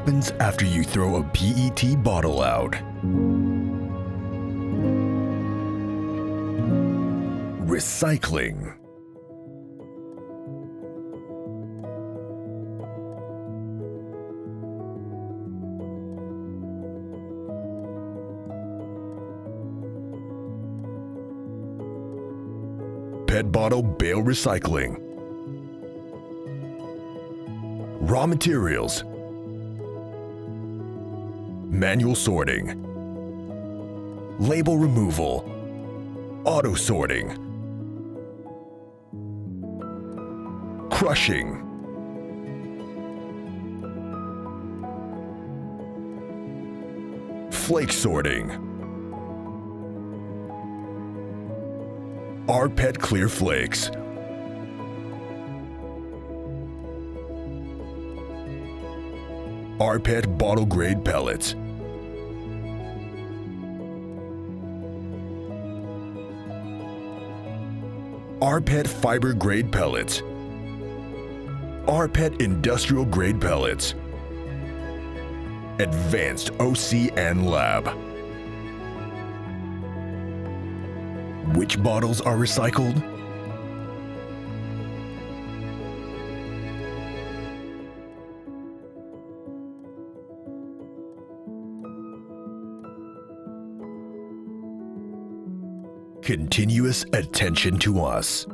happens after you throw a PET bottle out? Recycling. PET bottle bale recycling. Raw materials. Manual sorting. Label removal. Auto sorting. Crushing. Flake sorting. rPET clear flakes. rPET bottle grade pellets. rPET fiber grade pellets. rPET industrial grade pellets. Advanced OC and lab. Which bottles are recycled? Continuous attention to us.